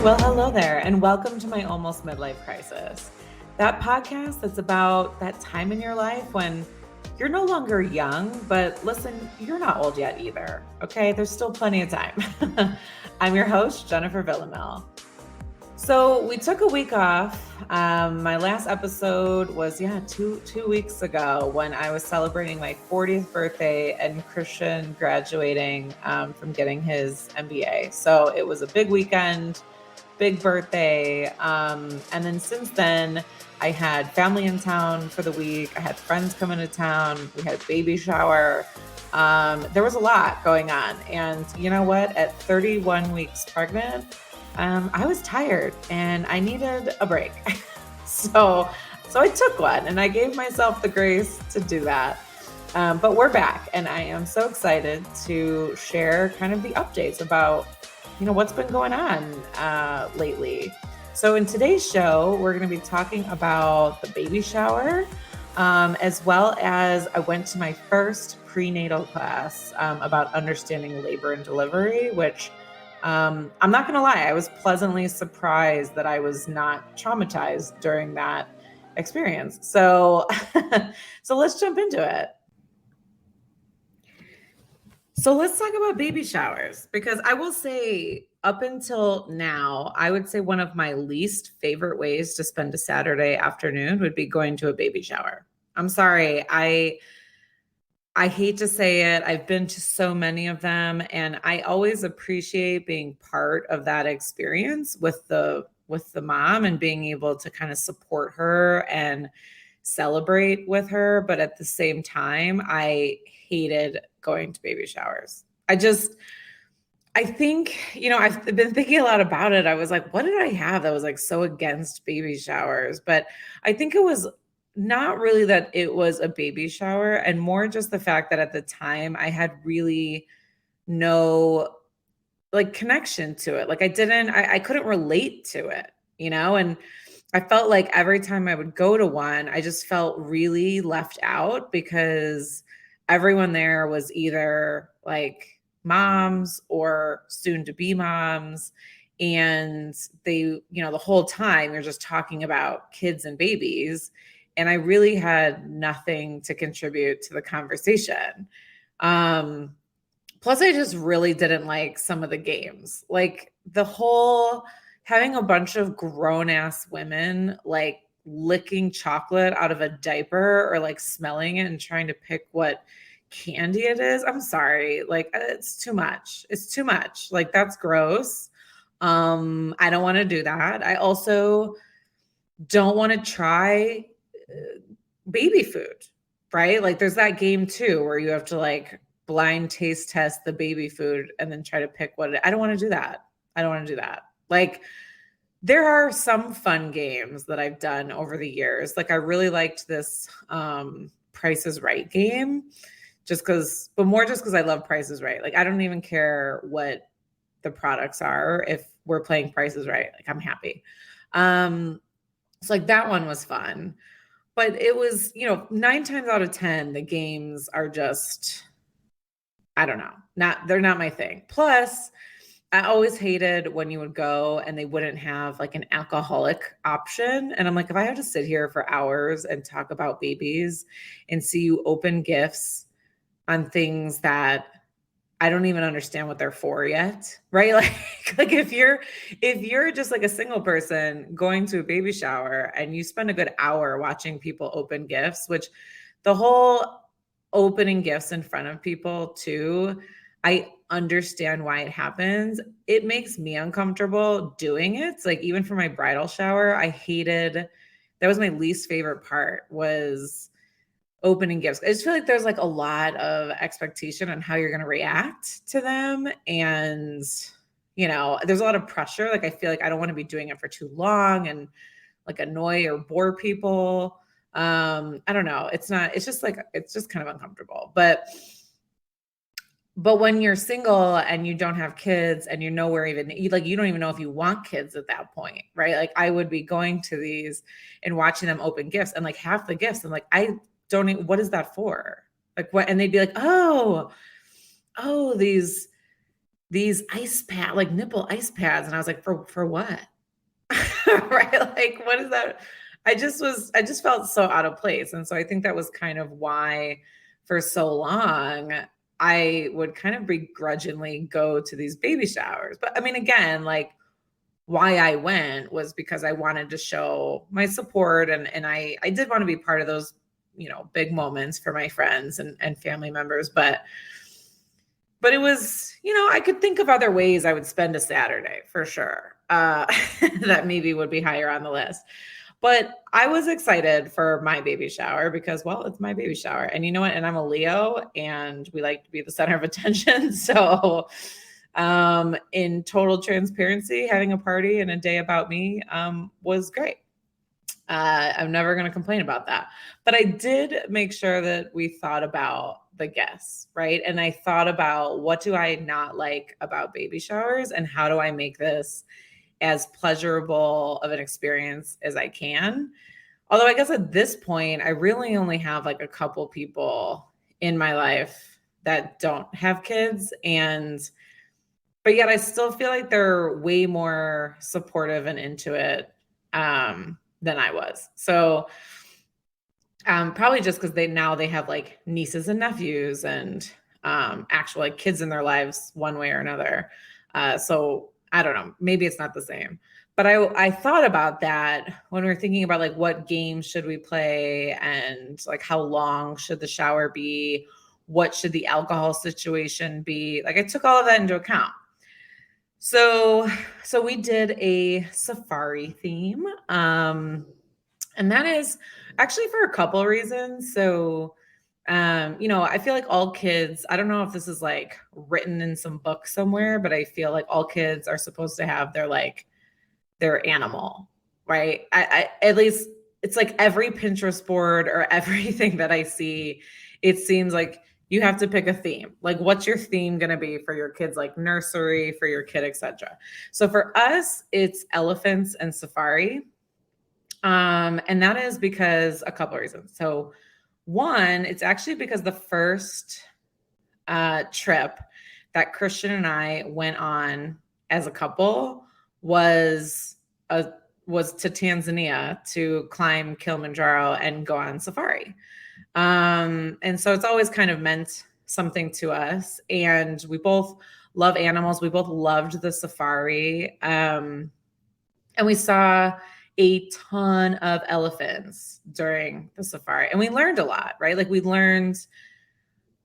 Well, hello there, and welcome to my Almost Midlife Crisis. That podcast that's about that time in your life when you're no longer young, but listen, you're not old yet either. Okay, there's still plenty of time. I'm your host, Jennifer Villamil. So we took a week off. My last episode was, two weeks ago when I was celebrating my 40th birthday and Christian graduating from getting his MBA. So it was a big weekend, big birthday. And then since then, I had family in town for the week. I had friends come into town. We had a baby shower. There was a lot going on. And you know what? At 31 weeks pregnant, I was tired and I needed a break. so I took one and I gave myself the grace to do that. But we're back and I am so excited to share kind of the updates about, what's been going on lately. So in today's show, we're going to be talking about the baby shower, as well as I went to my first prenatal class about understanding labor and delivery, which I'm not going to lie, I was pleasantly surprised that I was not traumatized during that experience. So, so let's jump into it. So let's talk about baby showers, because I will say up until now, I would say one of my least favorite ways to spend a Saturday afternoon would be going to a baby shower. I'm sorry. I hate to say it. I've been to so many of them, and I always appreciate being part of that experience with the mom and being able to kind of support her and celebrate with her. But at the same time, I hated going to baby showers. I think, I've been thinking a lot about it. I was like, what did I have that was like so against baby showers? But I think it was not really that it was a baby shower, and more just the fact that at the time I had really no connection to it. Like I couldn't relate to it, and I felt like every time I would go to one, I just felt really left out because everyone there was either like moms or soon to be moms. And they, the whole time you're just talking about kids and babies. And I really had nothing to contribute to the conversation. Plus, I just really didn't like some of the games. Like the whole having a bunch of grown ass women like licking chocolate out of a diaper or like smelling it and trying to pick what candy it is. I'm sorry. Like it's too much. It's too much. Like that's gross. I don't want to do that. I also don't want to try baby food, right? Like there's that game too where you have to like blind taste test the baby food and then try to pick I don't want to do that. I don't want to do that. Like there are some fun games that I've done over the years. Like I really liked this Price is Right game but more just because I love Price is Right. Like I don't even care what the products are. If we're playing Price is Right, like I'm happy. So like that one was fun. But it was, 9 times out of 10, the games are just, I don't know, they're not my thing. Plus, I always hated when you would go and they wouldn't have like an alcoholic option. And I'm like, if I have to sit here for hours and talk about babies and see you open gifts on things that I don't even understand what they're for yet, right? Like if you're just like a single person going to a baby shower and you spend a good hour watching people open gifts, which the whole opening gifts in front of people too, I understand why it happens. It makes me uncomfortable doing it. It's like even for my bridal shower, that was my least favorite part was opening gifts. I just feel like there's like a lot of expectation on how you're going to react to them. And, there's a lot of pressure. Like, I feel like I don't want to be doing it for too long and like annoy or bore people. I don't know. It's just kind of uncomfortable, but when you're single and you don't have kids and you don't even know if you want kids at that point, right? Like I would be going to these and watching them open gifts and like half the gifts. I'm like, what is that for? Like what? And they'd be like, oh, these these like nipple ice pads. And I was like, for what? Right? Like, what is that? I just felt so out of place. And so I think that was kind of why for so long I would kind of begrudgingly go to these baby showers. But I mean, again, like why I went was because I wanted to show my support, and I did want to be part of those, big moments for my friends and family members. But it was, I could think of other ways I would spend a Saturday for sure. That maybe would be higher on the list. But I was excited for my baby shower because, well, it's my baby shower. And you know what? And I'm a Leo and we like to be the center of attention. So, in total transparency, having a party and a day about me was great. I'm never going to complain about that. But I did make sure that we thought about the guests, right? And I thought about what do I not like about baby showers and how do I make this as pleasurable of an experience as I can. Although I guess at this point, I really only have like a couple people in my life that don't have kids. But yet I still feel like they're way more supportive and into it than I was. So probably just because they have like nieces and nephews and actual like kids in their lives one way or another. So I don't know, maybe it's not the same. But I thought about that when we were thinking about like what games should we play and like how long should the shower be? What should the alcohol situation be? Like I took all of that into account. So we did a safari theme. And that is actually for a couple of reasons. So, I feel like all kids, I don't know if this is like written in some book somewhere, but I feel like all kids are supposed to have their animal, right? I at least it's like every Pinterest board or everything that I see, it seems like you have to pick a theme. Like what's your theme going to be for your kids, like nursery, for your kid, etc. So for us, it's elephants and safari. And that is because a couple of reasons. So one, it's actually because the first trip that Christian and I went on as a couple was to Tanzania to climb Kilimanjaro and go on safari. And so it's always kind of meant something to us. And we both love animals. We both loved the safari. And we saw a ton of elephants during the safari. And we learned a lot, right? Like we learned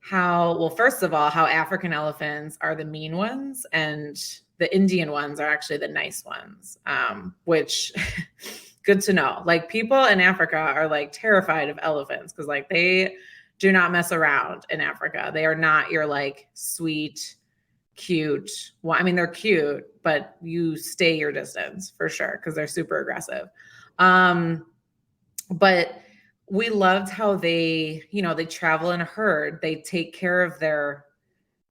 first of all, how African elephants are the mean ones and the Indian ones are actually the nice ones, which good to know. Like people in Africa are like terrified of elephants because like they do not mess around in Africa. They are not your like sweet, cute. Well, I mean, they're cute, but you stay your distance for sure because they're super aggressive. But we loved how they travel in a herd. They take care of their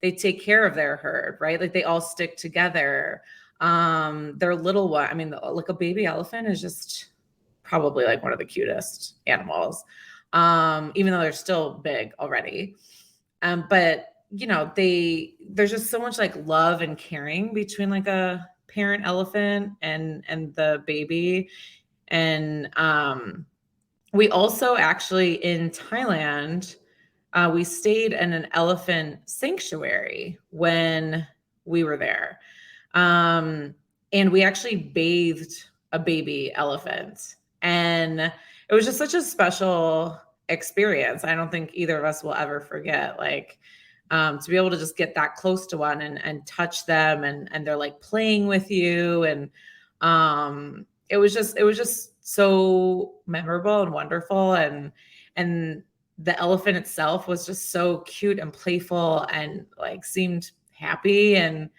herd, right? Like they all stick together. Their little one, I mean, like a baby elephant is just probably like one of the cutest animals. Even though they're still big already. But there's just so much like love and caring between like a parent elephant and the baby. And we also actually in Thailand, we stayed in an elephant sanctuary when we were there. And we actually bathed a baby elephant. And it was just such a special experience. I don't think either of us will ever forget, like, to be able to just get that close to one and touch them and they're like playing with you. And it was just so memorable and wonderful. And the elephant itself was just so cute and playful and like seemed happy. And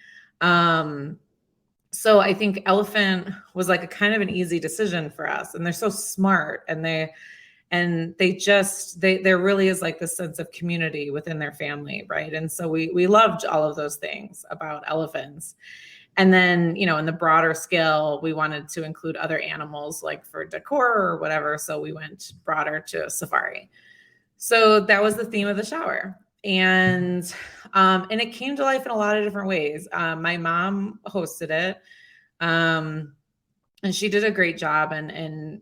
so I think elephant was like a kind of an easy decision for us. And they're so smart and there really is like this sense of community within their family, right? And so we loved all of those things about elephants. And then, in the broader scale, we wanted to include other animals like for decor or whatever. So we went broader to safari. So that was the theme of the shower. And And it came to life in a lot of different ways. My mom hosted it. And she did a great job and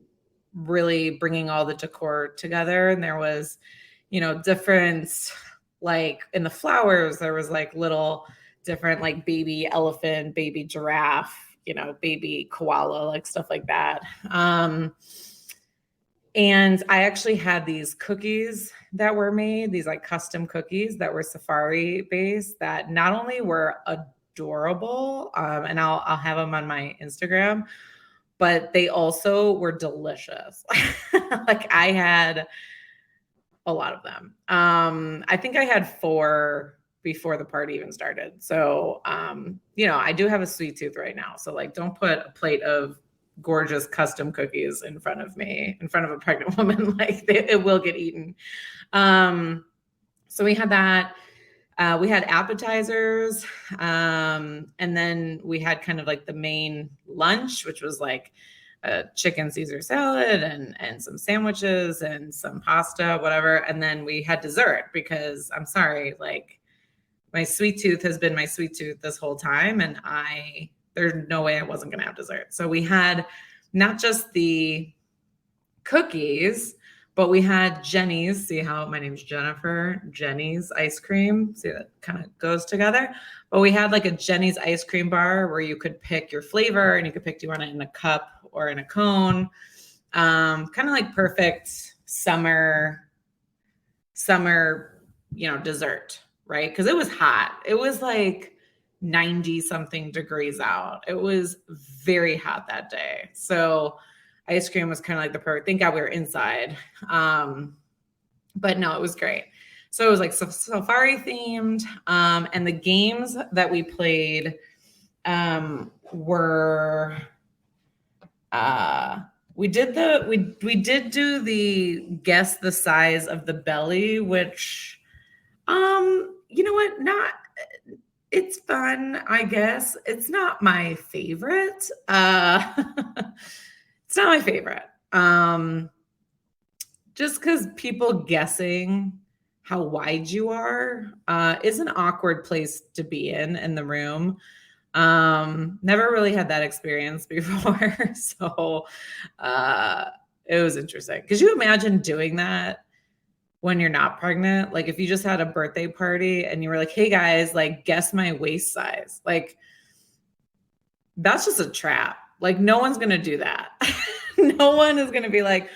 really bringing all the decor together. And there was, different, like in the flowers, there was like little different, like baby elephant, baby giraffe, baby koala, like stuff like that. And I actually had these cookies that were made, these like custom cookies that were safari based, that not only were adorable, and I'll have them on my Instagram, but they also were delicious. Like I had a lot of them. I think I had 4 before the party even started. So, I do have a sweet tooth right now. So like, don't put a plate of gorgeous custom cookies in front of me, in front of a pregnant woman. Like it will get eaten. So we had that. We had appetizers. And then we had kind of like the main lunch, which was like a chicken Caesar salad and some sandwiches and some pasta, whatever. And then we had dessert because I'm sorry, like my sweet tooth has been my sweet tooth this whole time. And there's no way I wasn't going to have dessert. So we had not just the cookies, but we had Jenny's. See how my name's Jennifer? Jenny's ice cream. See, that kind of goes together. But we had like a Jenny's ice cream bar where you could pick your flavor and you could pick, do you want it in a cup or in a cone? Kind of like perfect summer, dessert, right? Because it was hot. It was like 90 something degrees out. It was very hot that day. So ice cream was kind of like the perfect, thank God we were inside. But no, it was great. So it was like safari themed. And the games that we played were, we did do the guess the size of the belly, which, you know what, it's fun, I guess. It's not my favorite. It's not my favorite. Just because people guessing how wide you are is an awkward place to be in the room. Never really had that experience before. So it was interesting. Could you imagine doing that when you're not pregnant? Like if you just had a birthday party and you were like, hey guys, like guess my waist size. Like that's just a trap. Like no one's going to do that. No one is going to be like,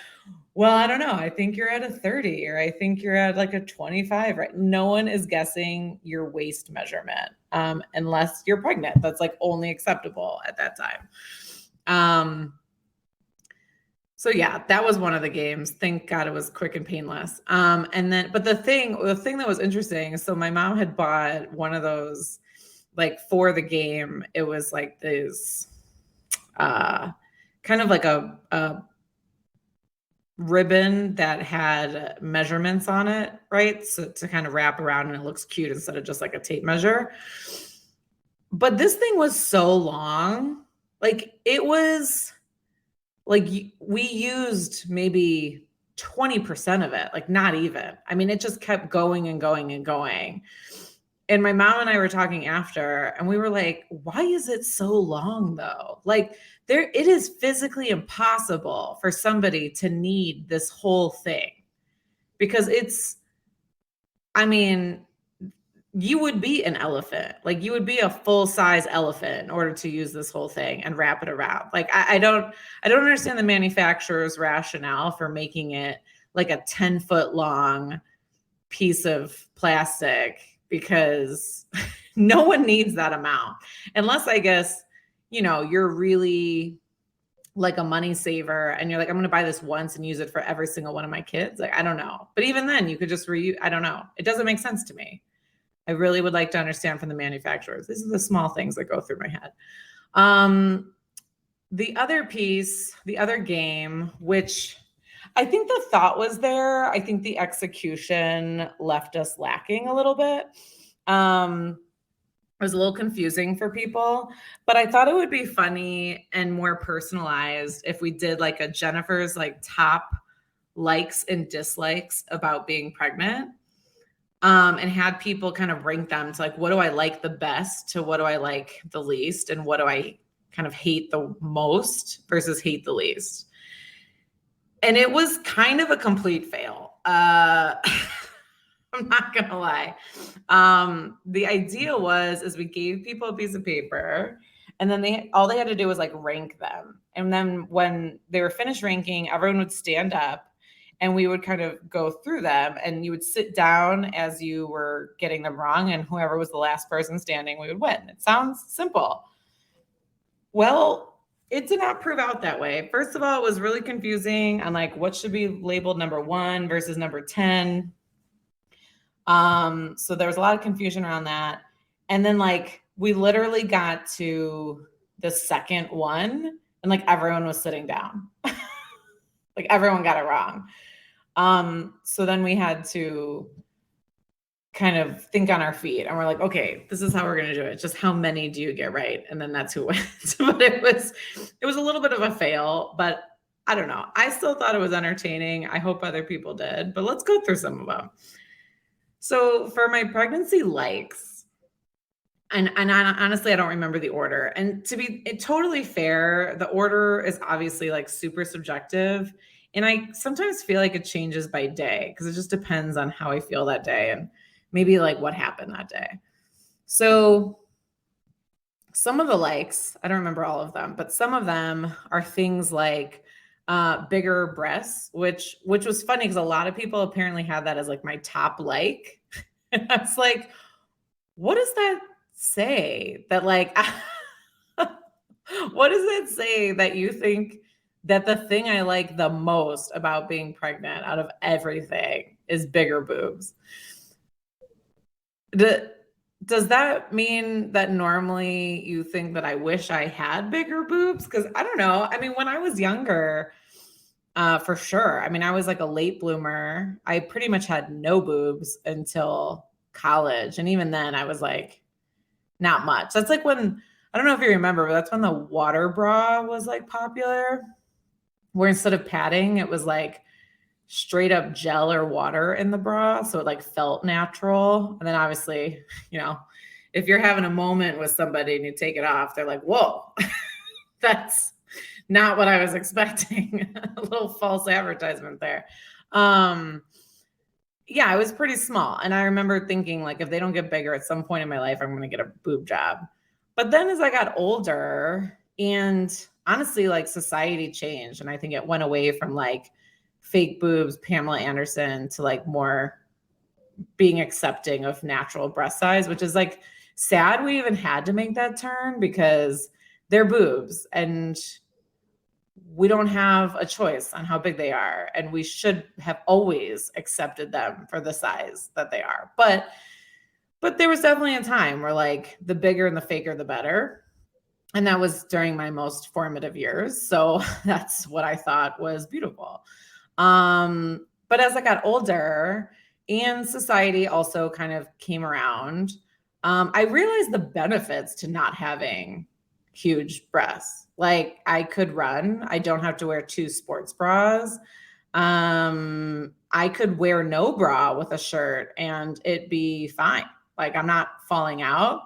well, I don't know. I think you're at a 30 or I think you're at like a 25, right? No one is guessing your waist measurement unless you're pregnant. That's like only acceptable at that time. So yeah, that was one of the games. Thank God it was quick and painless. But the thing that was interesting, so my mom had bought one of those, like for the game, it was like this, kind of like a ribbon that had measurements on it, right? So to kind of wrap around and it looks cute instead of just like a tape measure. But this thing was so long, like it was like we used maybe 20% of it, like not even. I mean, it just kept going and going and going. And my mom and I were talking after and we were like, why is it so long though? Like it is physically impossible for somebody to need this whole thing because you would be an elephant. Like you would be a full size elephant in order to use this whole thing and wrap it around. Like I don't understand the manufacturer's rationale for making it like a 10-foot long piece of plastic because no one needs that amount unless I guess, you're really like a money saver and you're like, I'm going to buy this once and use it for every single one of my kids. Like, I don't know. But even then you could just I don't know. It doesn't make sense to me. I really would like to understand from the manufacturers. These are the small things that go through my head. The other piece, the other game, which I think the thought was there. I think the execution left us lacking a little bit. It was a little confusing for people, but I thought it would be funny and more personalized if we did like a Jennifer's like top likes and dislikes about being pregnant. and had people kind of rank them to like, what do I like the best to what do I like the least, and what do I kind of hate the most versus hate the least. And it was kind of a complete fail. I'm not gonna lie. The idea was is we gave people a piece of paper, and then all they had to do was like rank them. And then when they were finished ranking, everyone would stand up and we would kind of go through them, and you would sit down as you were getting them wrong, and whoever was the last person standing, we would win. It sounds simple. Well, it did not prove out that way. First of all, it was really confusing on like what should be labeled number 1 versus number 10. So there was a lot of confusion around that. And then like we literally got to the second one and like everyone was sitting down. Like everyone got it wrong. So then we had to kind of think on our feet, and we're like, okay, this is how we're going to do it. Just how many do you get right? And then that's who wins. But it was a little bit of a fail, but I don't know. I still thought it was entertaining. I hope other people did, but let's go through some of them. So for my pregnancy likes, and honestly, I don't remember the order. And to be totally fair, the order is obviously like super subjective. And I sometimes feel like it changes by day because it just depends on how I feel that day and maybe like what happened that day. So some of the likes, I don't remember all of them, but some of them are things like bigger breasts, which was funny because a lot of people apparently had that as like my top like. And I was like, what does that say? That like, what does that say that you think that the thing I like the most about being pregnant out of everything is bigger boobs? Does that mean that normally you think that I wish I had bigger boobs? Because I don't know. I mean, when I was younger, for sure. I mean, I was like a late bloomer. I pretty much had no boobs until college. And even then I was like, not much. That's like when, I don't know if you remember, but that's when the water bra was like popular, where instead of padding, it was like straight up gel or water in the bra. So it like felt natural. And then obviously, if you're having a moment with somebody and you take it off, they're like, whoa, that's not what I was expecting. A little false advertisement there. Yeah, it was pretty small. And I remember thinking like, if they don't get bigger at some point in my life, I'm going to get a boob job. But then as I got older, and honestly, like society changed. And I think it went away from like fake boobs, Pamela Anderson, to like more being accepting of natural breast size, which is like sad we even had to make that turn because they're boobs and we don't have a choice on how big they are. And we should have always accepted them for the size that they are. But there was definitely a time where like the bigger and the faker, the better. And that was during my most formative years. So that's what I thought was beautiful. But as I got older and society also kind of came around, I realized the benefits to not having huge breasts. Like I could run. I don't have to wear 2 sports bras. I could wear no bra with a shirt and it'd be fine. Like I'm not falling out.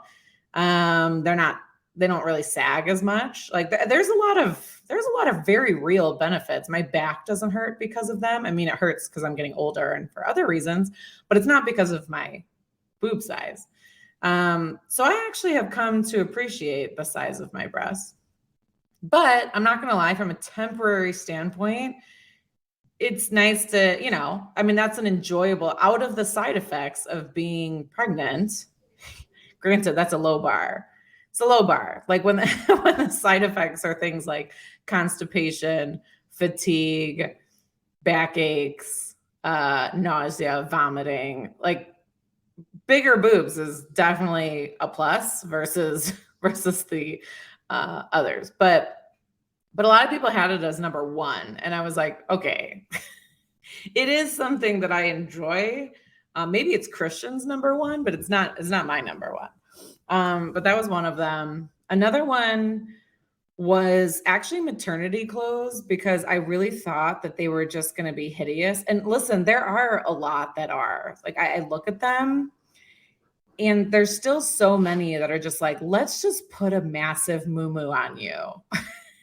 They don't really sag as much. Like there's a lot of very real benefits. My back doesn't hurt because of them. I mean, it hurts because I'm getting older and for other reasons, but it's not because of my boob size. So I actually have come to appreciate the size of my breasts. But I'm not going to lie, from a temporary standpoint, it's nice to, I mean, that's an enjoyable out of the side effects of being pregnant. Granted, that's a low bar. It's a low bar. Like when the side effects are things like constipation, fatigue, backaches, nausea, vomiting, like bigger boobs is definitely a plus versus the others. But a lot of people had it as number 1. And I was like, okay, it is something that I enjoy. Maybe it's Christian's number 1, but it's not my number 1. But that was one of them. Another one was actually maternity clothes, because I really thought that they were just going to be hideous. And listen, there are a lot that are like, I look at them and there's still so many that are just like, let's just put a massive moo on you.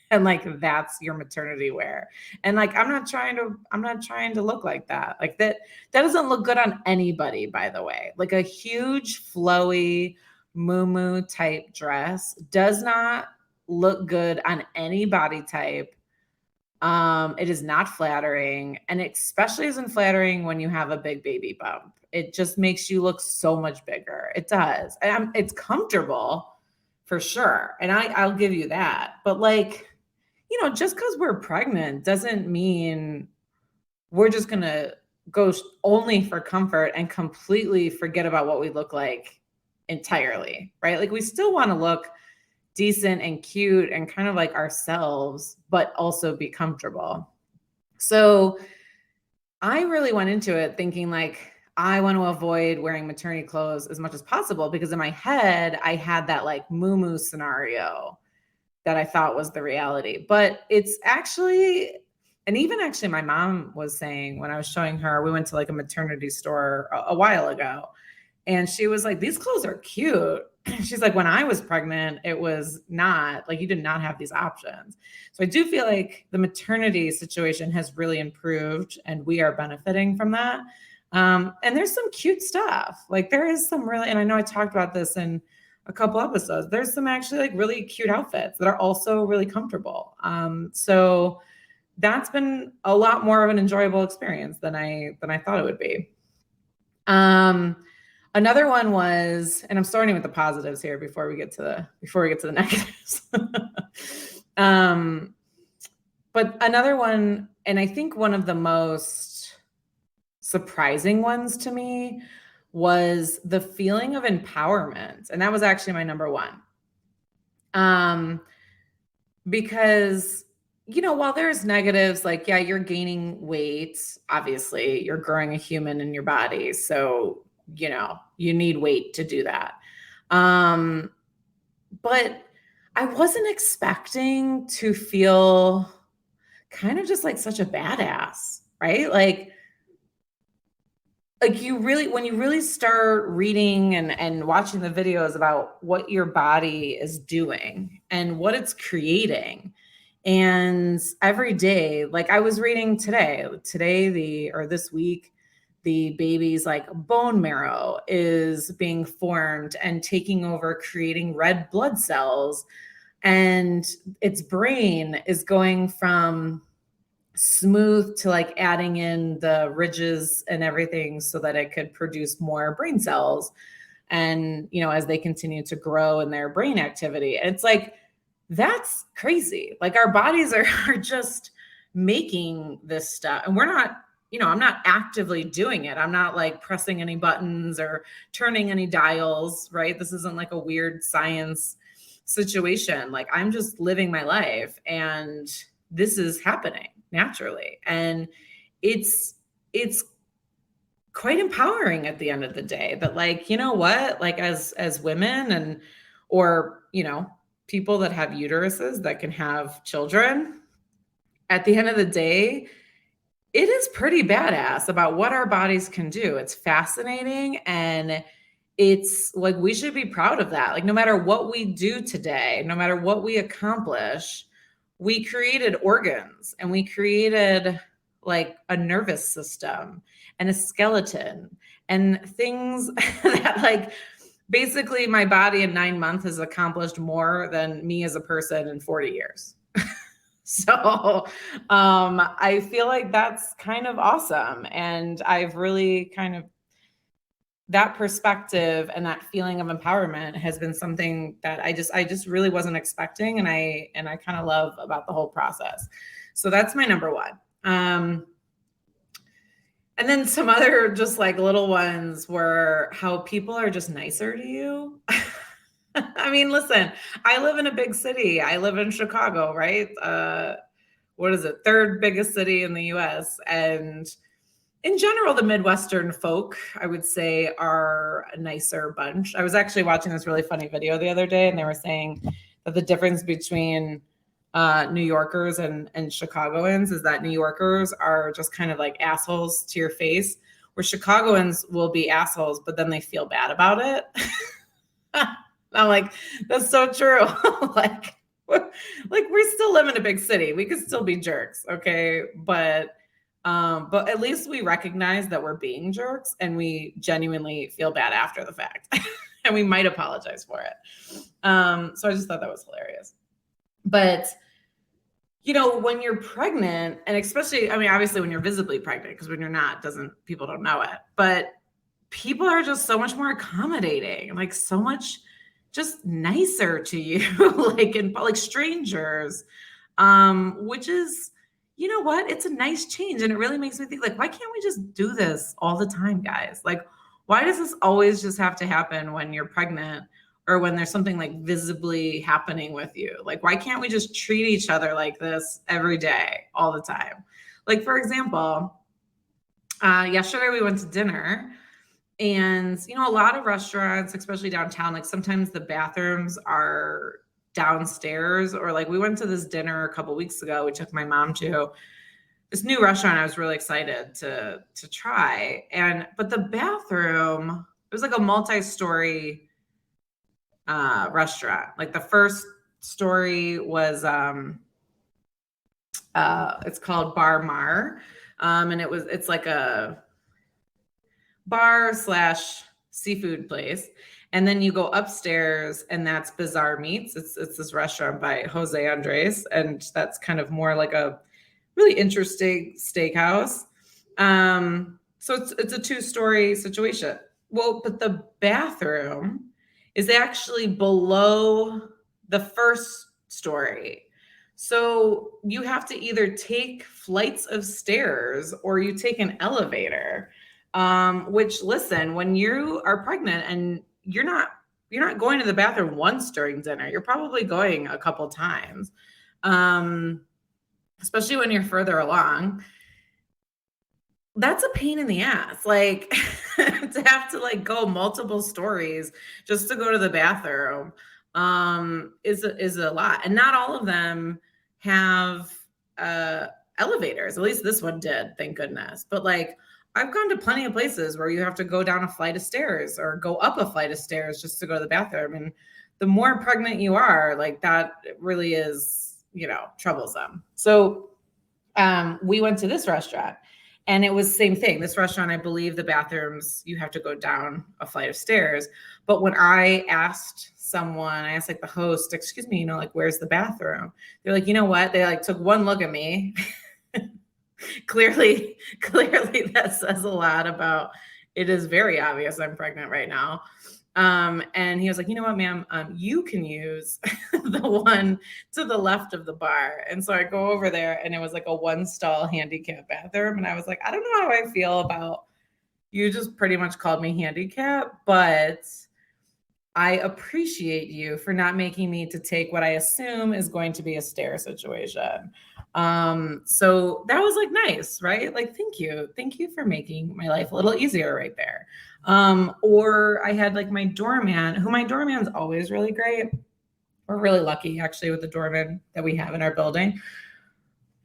And like, that's your maternity wear. And like, I'm not trying to look like that. Like that doesn't look good on anybody, by the way. Like a huge flowy moo type dress does not look good on any body type. It is not flattering, and it especially isn't flattering when you have a big baby bump. It just makes you look so much bigger. It does. And it's comfortable for sure. And I'll give you that. But like, just because we're pregnant doesn't mean we're just going to go only for comfort and completely forget about what we look like entirely, right? Like we still want to look decent and cute and kind of like ourselves, but also be comfortable. So I really went into it thinking like, I want to avoid wearing maternity clothes as much as possible, because in my head, I had that like moo scenario that I thought was the reality. But it's actually, and even actually my mom was saying when I was showing her, we went to like a maternity store a while ago, and she was like, these clothes are cute. She's like, when I was pregnant, it was not like, you did not have these options. So I do feel like the maternity situation has really improved and we are benefiting from that. And there's some cute stuff. Like there is some really, and I know I talked about this in a couple episodes, there's some actually like really cute outfits that are also really comfortable. So that's been a lot more of an enjoyable experience than I thought it would be. Another one was, and I'm starting with the positives here before we get to the negatives. But another one, and I think one of the most surprising ones to me, was the feeling of empowerment. And that was actually my number one. Because, while there's negatives, like, yeah, you're gaining weight, obviously, you're growing a human in your body. So, you need weight to do that. But I wasn't expecting to feel kind of just like such a badass, right? Like when you really start reading and watching the videos about what your body is doing and what it's creating. And every day, like I was reading this week, the baby's like bone marrow is being formed and taking over, creating red blood cells. And its brain is going from smooth to like adding in the ridges and everything so that it could produce more brain cells. And, as they continue to grow in their brain activity, and it's like, that's crazy. Like our bodies are just making this stuff, and we're not, I'm not actively doing it. I'm not like pressing any buttons or turning any dials, right? This isn't like a weird science situation. Like I'm just living my life and this is happening naturally. And it's quite empowering at the end of the day that like, what, like as women or people that have uteruses that can have children, at the end of the day, it is pretty badass about what our bodies can do. It's fascinating. And it's like, we should be proud of that. Like no matter what we do today, no matter what we accomplish, we created organs and we created like a nervous system and a skeleton and things that like basically my body in 9 months has accomplished more than me as a person in 40 years. So I feel like that's kind of awesome. And I've really kind of, that perspective and that feeling of empowerment has been something that I just really wasn't expecting. And I kind of love about the whole process. So that's my number one. And then some other just like little ones were how people are just nicer to you. I mean, listen, I live in a big city. I live in Chicago, right? What is it? Third biggest city in the US. And in general, the Midwestern folk, I would say, are a nicer bunch. I was actually watching this really funny video the other day, and they were saying that the difference between New Yorkers and Chicagoans is that New Yorkers are just kind of like assholes to your face, where Chicagoans will be assholes, but then they feel bad about it. I'm like, that's so true. like, we still live in a big city. We could still be jerks, okay? But at least we recognize that we're being jerks, and we genuinely feel bad after the fact, and we might apologize for it. So I just thought that was hilarious. But when you're pregnant, and especially, I mean, obviously when you're visibly pregnant, because when you're not, people don't know it, but people are just so much more accommodating, like so much just nicer to you, like strangers, which is, you know what? It's a nice change. And it really makes me think, like, why can't we just do this all the time, guys? Like, why does this always just have to happen when you're pregnant, or when there's something like visibly happening with you? Like, why can't we just treat each other like this every day, all the time? Like, for example, yesterday we went to dinner, and, a lot of restaurants, especially downtown, like sometimes the bathrooms are downstairs, or like we went to this dinner a couple weeks ago. We took my mom to this new restaurant I was really excited to try. But the bathroom, it was like a multi-story restaurant. Like the first story was it's called Bar Mar. And it's like a bar / seafood place. And then you go upstairs, and that's Bizarre Meats. It's this restaurant by Jose Andres, and that's kind of more like a really interesting steakhouse. So it's a 2-story situation. Well, but the bathroom is actually below the first story. So you have to either take flights of stairs or you take an elevator. Which, listen, when you are pregnant and you're not going to the bathroom once during dinner, you're probably going a couple times. Especially when you're further along. That's a pain in the ass. Like to have to like go multiple stories just to go to the bathroom is a lot. And not all of them have elevators. At least this one did, thank goodness. But like, I've gone to plenty of places where you have to go down a flight of stairs or go up a flight of stairs just to go to the bathroom. And the more pregnant you are, like that really is, troublesome. So we went to this restaurant, and it was the same thing. This restaurant, I believe the bathrooms, you have to go down a flight of stairs. But when I asked like the host, excuse me, like, where's the bathroom? They're like, you know what? They like took one look at me. Clearly that says a lot about, it is very obvious I'm pregnant right now. And he was like, you know what, ma'am, you can use the one to the left of the bar. And so I go over there, and it was like a 1-stall handicap bathroom. And I was like, I don't know how I feel about, you just pretty much called me handicap, but I appreciate you for not making me to take what I assume is going to be a stair situation. So that was like nice, right? Like, thank you for making my life a little easier right there. Or I had like my doorman, my doorman's always really great. We're really lucky actually with the doorman that we have in our building.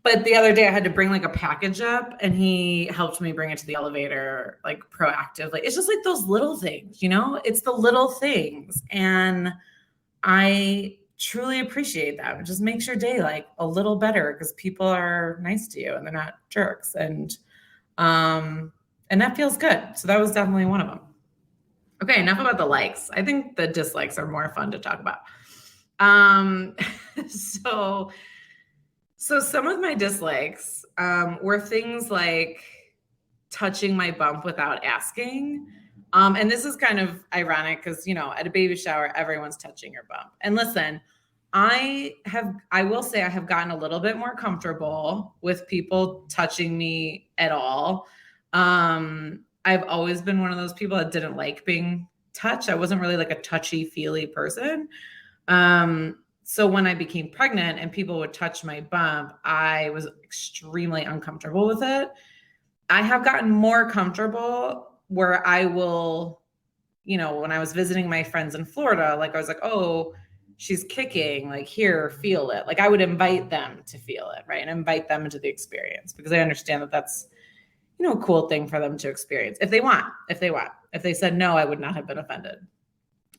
But the other day I had to bring like a package up, and he helped me bring it to the elevator, like proactively. It's just like those little things, it's the little things. And I truly appreciate that. It just makes your day like a little better because people are nice to you and they're not jerks. And that feels good. So that was definitely one of them. Okay, enough about the likes. I think the dislikes are more fun to talk about. So some of my dislikes were things like touching my bump without asking. And this is kind of ironic because, at a baby shower, everyone's touching your bump. And listen, I will say I have gotten a little bit more comfortable with people touching me at all. I've always been one of those people that didn't like being touched. I wasn't really like a touchy-feely person. So when I became pregnant and people would touch my bump, I was extremely uncomfortable with it. I have gotten more comfortable where I will, when I was visiting my friends in Florida, like I was like, oh, she's kicking, like, here, feel it. Like, I would invite them to feel it, right? And invite them into the experience, because I understand that that's, a cool thing for them to experience if they want. If they said no, I would not have been offended.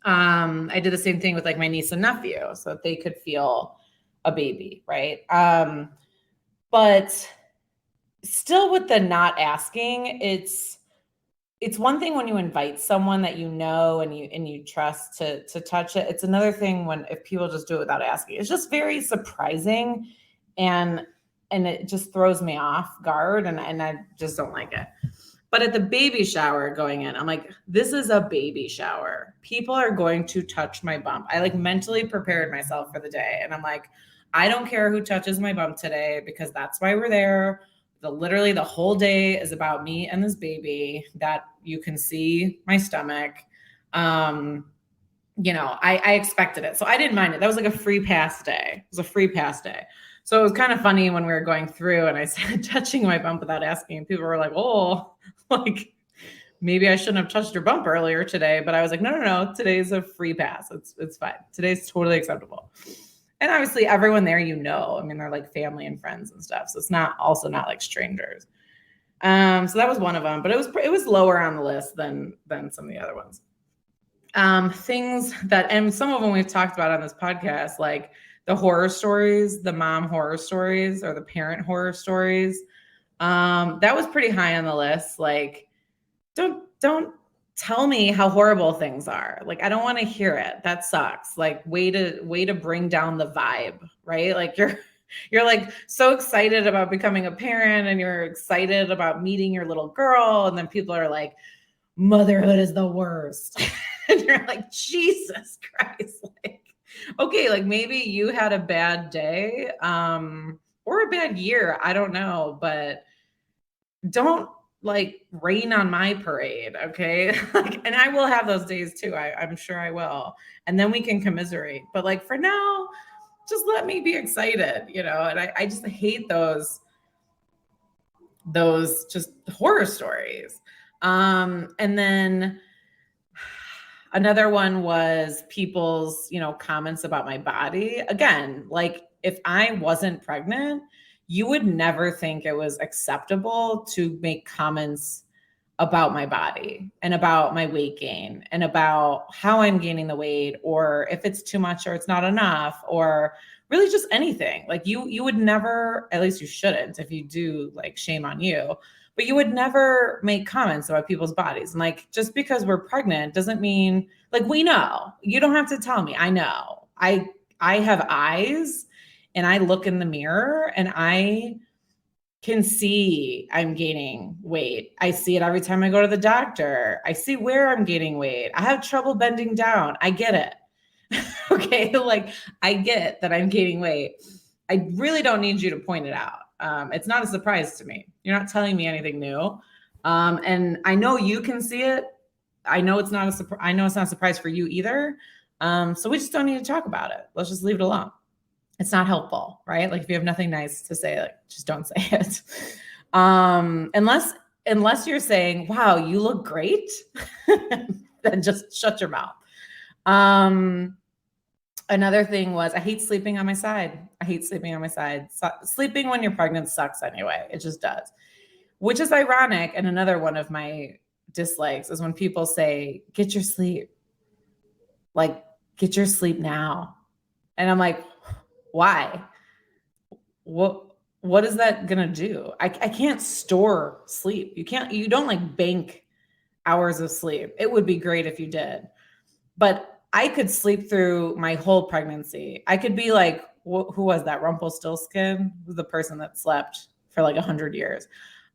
I did the same thing with like my niece and nephew, so that they could feel a baby, right? But still, with the not asking, it's one thing when you invite someone that you know and you trust to touch it. It's another thing if people just do it without asking. It's just very surprising, and it just throws me off guard, and I just don't like it. But at the baby shower going in, I'm like, this is a baby shower. People are going to touch my bump. I like mentally prepared myself for the day. And I'm like, I don't care who touches my bump today, because that's why we're there. Literally the whole day is about me and this baby that you can see my stomach. I expected it. So I didn't mind it. That was like a free pass day. It was a free pass day. So it was kind of funny when we were going through and I started touching my bump without asking. People were like, oh, like maybe I shouldn't have touched your bump earlier today. But I was like, no. Today's a free pass. It's fine. Today's totally acceptable. And obviously everyone there, I mean, they're like family and friends and stuff. So it's not like strangers. So that was one of them, but it was lower on the list than some of the other ones. Things that, and some of them we've talked about on this podcast, like the horror stories, the mom horror stories or the parent horror stories. That was pretty high on the list. Like, don't tell me how horrible things are. Like, I don't want to hear it. That sucks. Like, way to bring down the vibe, right? Like you're like so excited about becoming a parent and you're excited about meeting your little girl. And then people are like, motherhood is the worst. And you're like, Jesus Christ. Like, okay, like maybe you had a bad day, or a bad year. I don't know, but don't like rain on my parade. Okay. Like, and I will have those days too. I'm sure I will. And then we can commiserate. But like for now, just let me be excited, and I just hate those just horror stories. And then another one was people's, comments about my body. Again, like if I wasn't pregnant, you would never think it was acceptable to make comments about my body and about my weight gain and about how I'm gaining the weight, or if it's too much or it's not enough, or really just anything. Like you would never, at least you shouldn't. If you do, like, shame on you, but you would never make comments about people's bodies. And like, just because we're pregnant doesn't mean, like, we know. You don't have to tell me. I know. I have eyes and I look in the mirror and I can see I'm gaining weight. I see it every time I go to the doctor. I see where I'm gaining weight. I have trouble bending down. I get it. Okay. Like, I get that I'm gaining weight. I really don't need you to point it out. It's not a surprise to me. You're not telling me anything new. And I know you can see it. I know it's not a surprise for you either. So we just don't need to talk about it. Let's just leave it alone. It's not helpful, right? Like if you have nothing nice to say, like, just don't say it. Unless you're saying, wow, you look great, then just shut your mouth. Another thing was, I hate sleeping on my side. Sleeping when you're pregnant sucks anyway. It just does, which is ironic. And another one of my dislikes is when people say, get your sleep. Like, get your sleep now. And I'm like, why? What is that gonna do? I can't store sleep. You don't like bank hours of sleep. It would be great if you did, but I could sleep through my whole pregnancy. I could be like, who was that? Rumpelstiltskin, who's the person that slept for like 100 years.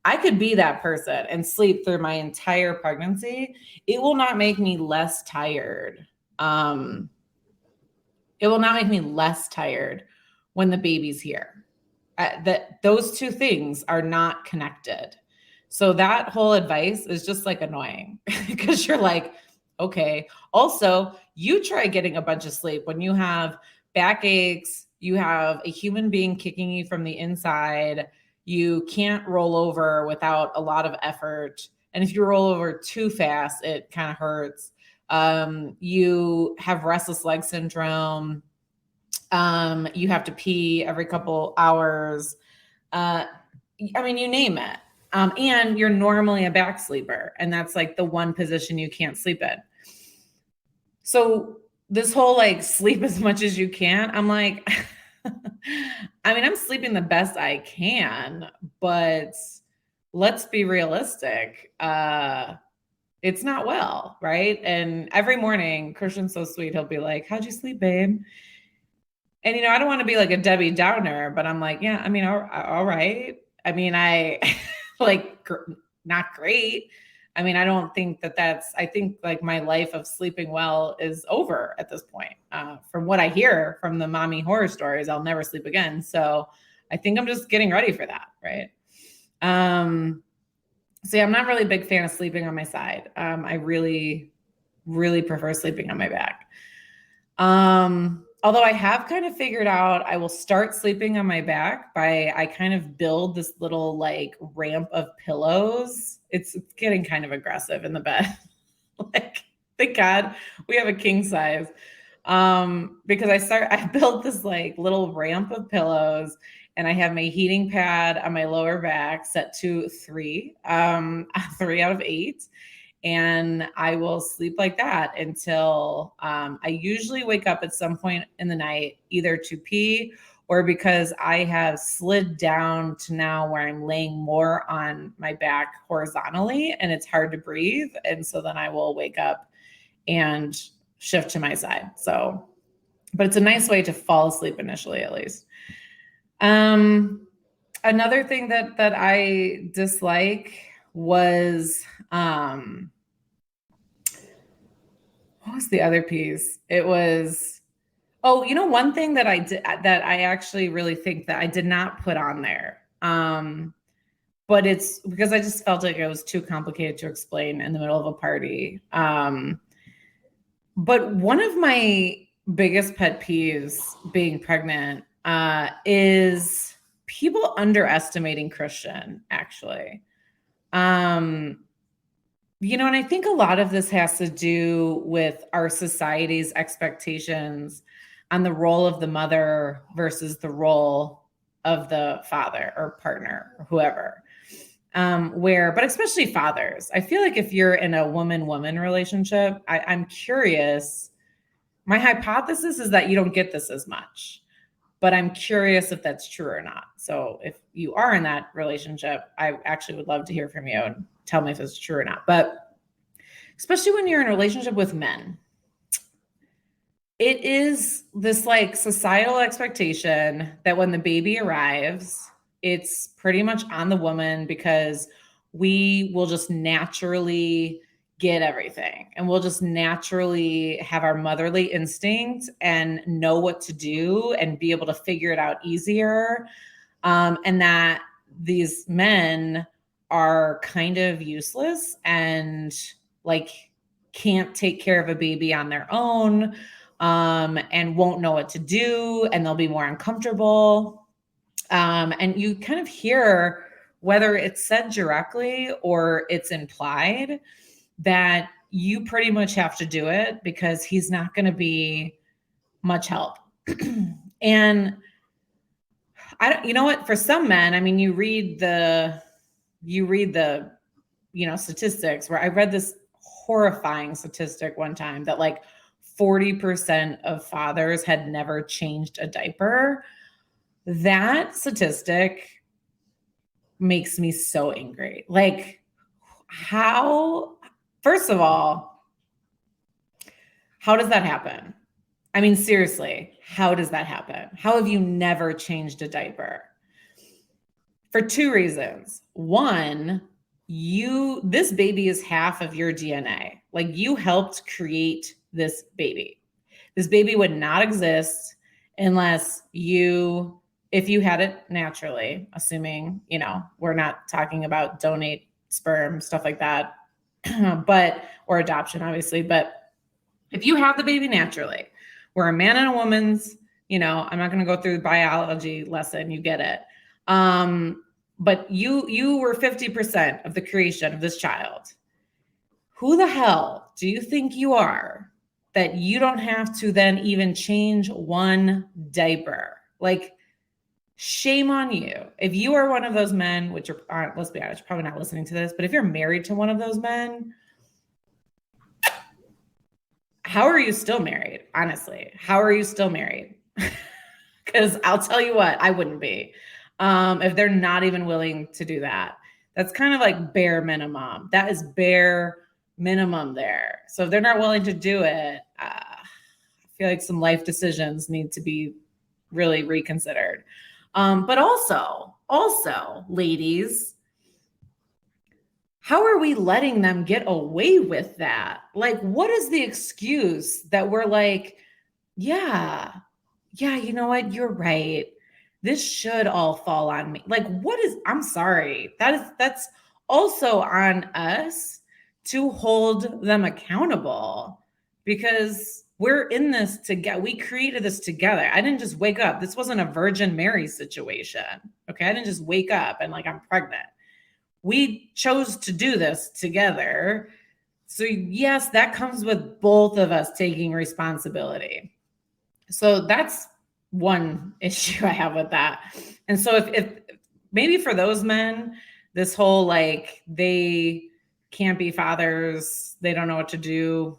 I could be that person and sleep through my entire pregnancy. It will not make me less tired. It will not make me less tired when the baby's here. That those two things are not connected. So that whole advice is just like annoying because you're like, okay. Also, you try getting a bunch of sleep when you have backaches, you have a human being kicking you from the inside, you can't roll over without a lot of effort. And if you roll over too fast, it kind of hurts. You have restless leg syndrome. You have to pee every couple hours. I mean, you name it. And you're normally a back sleeper, and that's like the one position you can't sleep in. So this whole like sleep as much as you can, I'm like, I mean, I'm sleeping the best I can, but let's be realistic. It's not well, right? And every morning, Christian's so sweet. He'll be like, "How'd you sleep, babe?" And I don't want to be like a Debbie Downer, but I'm like, yeah, I mean, all right. I mean, I like not great. I mean, I don't think I think like my life of sleeping well is over at this point. From what I hear from the mommy horror stories, I'll never sleep again. So I think I'm just getting ready for that. Right. So yeah, I'm not really a big fan of sleeping on my side. I really, really prefer sleeping on my back. Although I have kind of figured out I will start sleeping on my back I kind of build this little like ramp of pillows. It's getting kind of aggressive in the bed. Like, thank God we have a king size. Because I built this like little ramp of pillows, and I have my heating pad on my lower back set to 3, 3 out of 8. And I will sleep like that until I usually wake up at some point in the night, either to pee or because I have slid down to now where I'm laying more on my back horizontally and it's hard to breathe. And so then I will wake up and shift to my side. So, but it's a nice way to fall asleep initially, at least. Another thing that I dislike was, what was the other piece? It was, one thing that I did that I actually really think that I did not put on there. But it's because I just felt like it was too complicated to explain in the middle of a party. But one of my biggest pet peeves being pregnant is people underestimating Christian, actually. And I think a lot of this has to do with our society's expectations on the role of the mother versus the role of the father or partner or whoever. But especially fathers, I feel like if you're in a woman-woman relationship, I'm curious. My hypothesis is that you don't get this as much, but I'm curious if that's true or not. So if you are in that relationship, I actually would love to hear from you and tell me if it's true or not. But especially when you're in a relationship with men, it is this like societal expectation that when the baby arrives, it's pretty much on the woman because we will just naturally get everything and we'll just naturally have our motherly instinct and know what to do and be able to figure it out easier. And that these men are kind of useless and like can't take care of a baby on their own, and won't know what to do, and they'll be more uncomfortable. And you kind of hear, whether it's said directly or it's implied, that you pretty much have to do it because he's not going to be much help. And for some men, I mean, you read the statistics, where I read this horrifying statistic one time that like 40% of fathers had never changed a diaper. That statistic makes me so angry. Like, first of all, how does that happen? I mean, seriously, how does that happen? How have you never changed a diaper? For 2 reasons. One, this baby is half of your DNA. Like, you helped create this baby. This baby would not exist unless if you had it naturally, assuming, we're not talking about donate sperm, stuff like that, or adoption, obviously. But if you have the baby naturally, we're a man and a woman's, I'm not going to go through the biology lesson. You get it. But you were 50% of the creation of this child. Who the hell do you think you are that you don't have to then even change one diaper. Like, shame on you. If you are one of those men, which are, let's be honest, you're probably not listening to this, but if you're married to one of those men, how are you still married? Honestly, how are you still married? Because I'll tell you what, I wouldn't be if they're not even willing to do that. That's kind of like bare minimum. That is bare minimum there. So if they're not willing to do it, I feel like some life decisions need to be really reconsidered. But also, ladies, how are we letting them get away with that? Like, what is the excuse that we're like, yeah, you know what? You're right. This should all fall on me. Like, I'm sorry. That's also on us to hold them accountable, because we're in this together. We created this together. I didn't just wake up. This wasn't a Virgin Mary situation. Okay. I didn't just wake up and like, I'm pregnant. We chose to do this together. So yes, that comes with both of us taking responsibility. So that's one issue I have with that. And so if maybe for those men, this whole like they can't be fathers, they don't know what to do,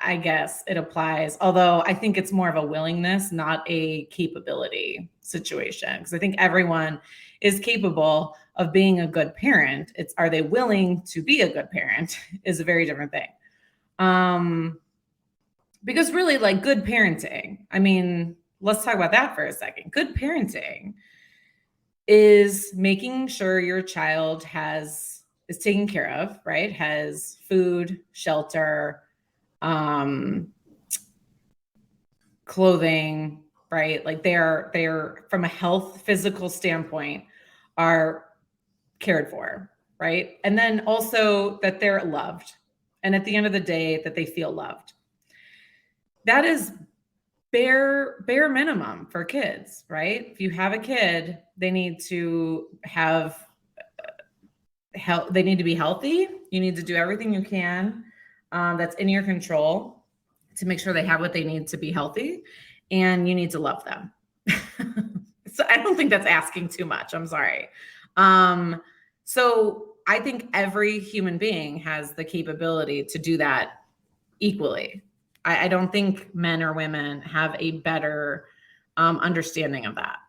I guess it applies. Although I think it's more of a willingness, not a capability situation. Because I think everyone is capable of being a good parent. It's, are they willing to be a good parent is a very different thing. Because really, like, good parenting, I mean, let's talk about that for a second. Good parenting is making sure your child is taken care of, right? Has food, shelter, clothing, right? Like they're from a health, physical standpoint are cared for, right? And then also that they're loved. And at the end of the day, that they feel loved. That is bare minimum for kids, right? If you have a kid, they need to have health. They need to be healthy. You need to do everything you can that's in your control to make sure they have what they need to be healthy, and you need to love them. So I don't think that's asking too much. I'm sorry. So I think every human being has the capability to do that equally. I don't think men or women have a better understanding of that.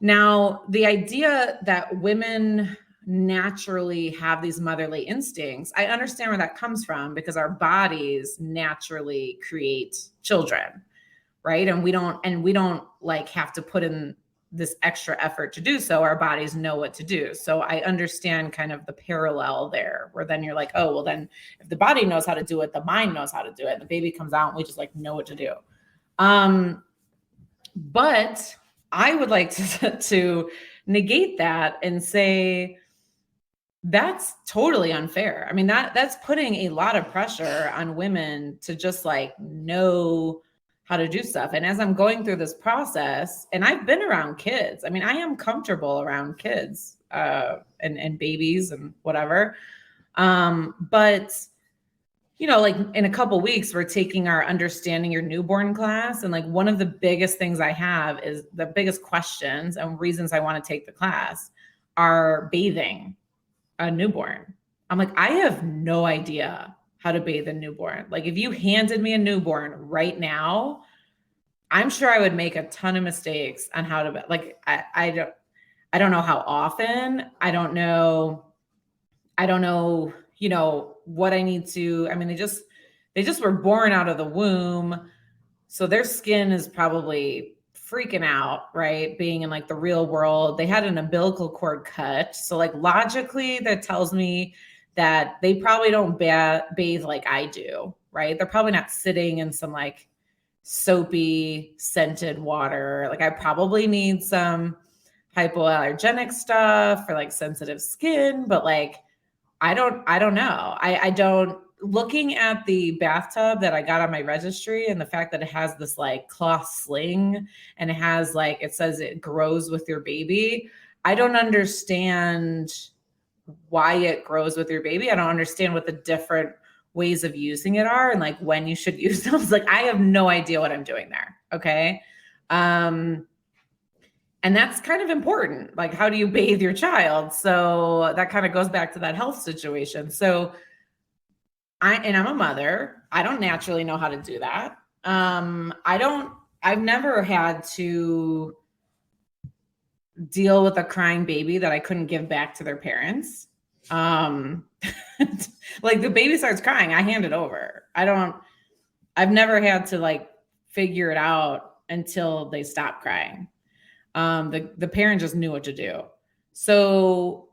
Now, the idea that women naturally have these motherly instincts, I understand where that comes from, because our bodies naturally create children, right? And we don't like have to put in this extra effort to do so. Our bodies know what to do. So I understand kind of the parallel there, where then you're like, oh, well, then if the body knows how to do it, the mind knows how to do it. And the baby comes out and we just like know what to do. But I would like to negate that and say, that's totally unfair. I mean, that's putting a lot of pressure on women to just like know how to do stuff. And as I'm going through this process, and I've been around kids, I mean, I am comfortable around kids and babies and whatever. But you know, like in a couple weeks, we're taking our Understanding Your Newborn class. And like one of the biggest things I have is the biggest questions and reasons I want to take the class are bathing a newborn. I'm like, I have no idea how to bathe a newborn. Like if you handed me a newborn right now, I'm sure I would make a ton of mistakes on how to, like, I don't know how often, I don't know, you know, what I need to, I mean, they just were born out of the womb. So their skin is probably freaking out, right? Being in like the real world. They had an umbilical cord cut. So like logically that tells me that they probably don't bathe like I do, right? They're probably not sitting in some like soapy scented water. Like I probably need some hypoallergenic stuff for like sensitive skin, but like, I don't know. I don't, looking at the bathtub that I got on my registry and the fact that it has this like cloth sling and it has like, it says it grows with your baby. I don't understand why it grows with your baby. I don't understand what ways of using it are and like when you should use them. It's like, I have no idea what I'm doing there. Okay. And that's kind of important. Like, how do you bathe your child? So that kind of goes back to that health situation. So I'm a mother. I don't naturally know how to do that. I've never had to deal with a crying baby that I couldn't give back to their parents. Like the baby starts crying, I hand it over. I've never had to like figure it out until they stop crying. The parent just knew what to do. So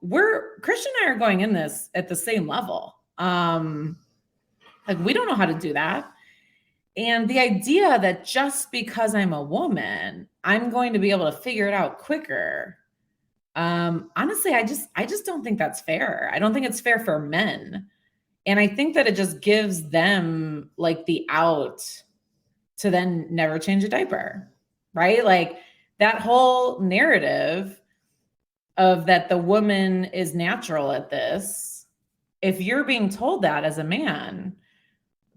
Christian and I are going in this at the same level. Like we don't know how to do that. And the idea that just because I'm a woman, I'm going to be able to figure it out quicker. Honestly, I just don't think that's fair. I don't think it's fair for men. And I think that it just gives them like the out to then never change a diaper, right? Like that whole narrative of that the woman is natural at this. If you're being told that as a man,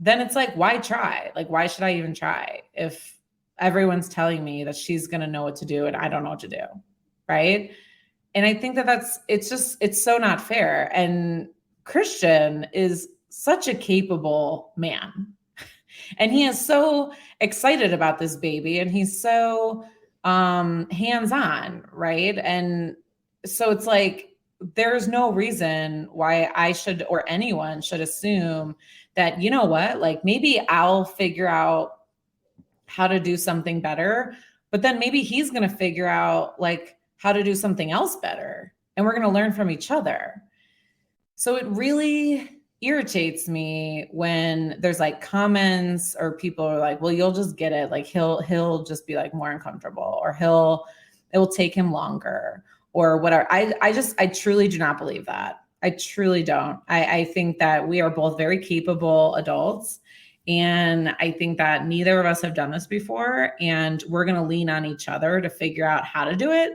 then it's like, why try? Like, why should I even try if everyone's telling me that she's going to know what to do and I don't know what to do, right? And I think that it's so not fair. And Christian is such a capable man. And he is so excited about this baby and he's so hands-on, right? And so it's like, there's no reason why I should, or anyone should assume that, you know what, like maybe I'll figure out how to do something better, but then maybe he's going to figure out like how to do something else better. And we're going to learn from each other. So it really irritates me when there's like comments or people are like, well, you'll just get it. Like he'll just be like more uncomfortable, or it will take him longer or whatever. I truly do not believe that. I truly don't. I think that we are both very capable adults. And I think that neither of us have done this before. And we're going to lean on each other to figure out how to do it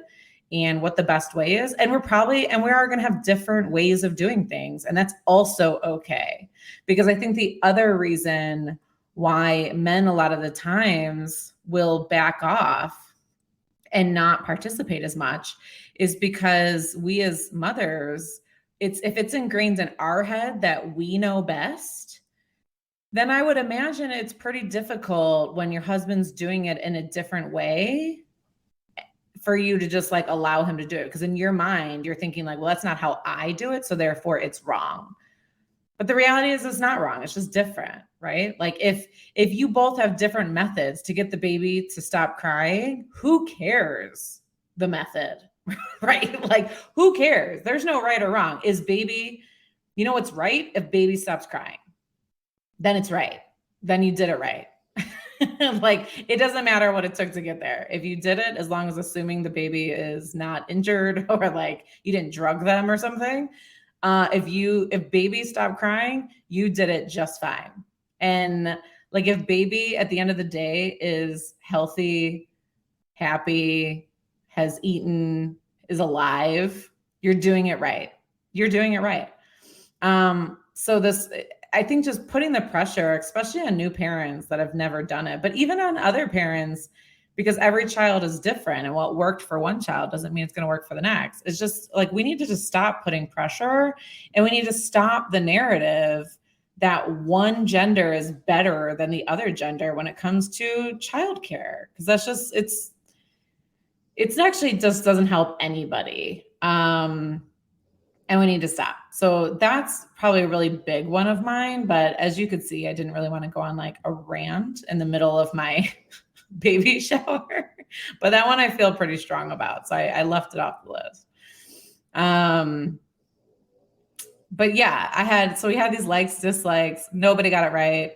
and what the best way is. And we are going to have different ways of doing things. And that's also okay. Because I think the other reason why men a lot of the times will back off and not participate as much is because we as mothers, if it's ingrained in our head that we know best, then I would imagine it's pretty difficult when your husband's doing it in a different way for you to just like allow him to do it. Because in your mind, you're thinking like, well, that's not how I do it, so therefore it's wrong. But the reality is it's not wrong. It's just different, right? Like if you both have different methods to get the baby to stop crying, who cares the method, right? Like who cares? There's no right or wrong. Is baby, you know what's right? If baby stops crying, then it's right. Then you did it right. Like it doesn't matter what it took to get there. If you did it, as long as assuming the baby is not injured or like you didn't drug them or something. If baby stopped crying, you did it just fine. And like if baby at the end of the day is healthy, happy, has eaten, is alive, you're doing it right. You're doing it right. I think just putting the pressure, especially on new parents that have never done it, but even on other parents, because every child is different and what worked for one child doesn't mean it's going to work for the next. It's just like, we need to just stop putting pressure, and we need to stop the narrative that one gender is better than the other gender when it comes to childcare. Because that's just, it's actually just doesn't help anybody. And we need to stop. So that's probably a really big one of mine. But as you could see, I didn't really want to go on like a rant in the middle of my baby shower. But that one I feel pretty strong about. So I left it off the list. But yeah, we had these likes, dislikes. Nobody got it right.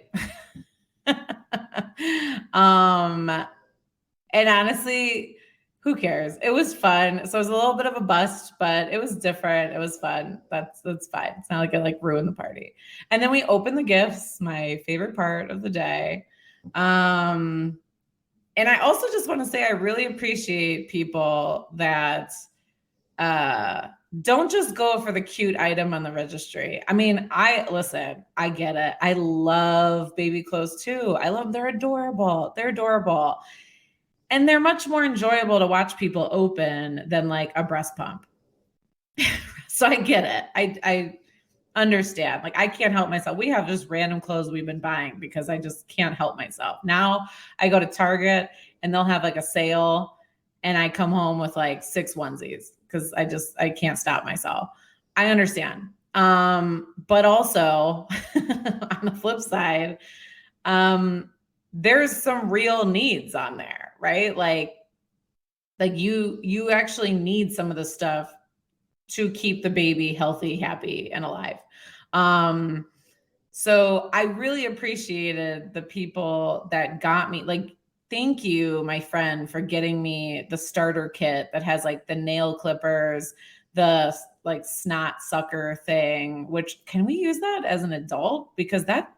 And honestly, who cares? It was fun. So it was a little bit of a bust, but it was different. It was fun. That's fine. It's not like it like ruined the party. And then we opened the gifts, my favorite part of the day. And I also just want to say I really appreciate people that Don't just go for the cute item on the registry. I mean, listen, I get it. I love baby clothes too. They're adorable. They're adorable. And they're much more enjoyable to watch people open than like a breast pump. So I get it. I understand. Like, I can't help myself. We have just random clothes we've been buying because I just can't help myself. Now I go to Target and they'll have like a sale and I come home with like 6 onesies because I can't stop myself. I understand. But also on the flip side, there's some real needs on there, right? Like you actually need some of the stuff to keep the baby healthy, happy, and alive. So I really appreciated the people that got me. Like, thank you, my friend, for getting me the starter kit that has like the nail clippers, the like snot sucker thing, which can we use that as an adult? Because that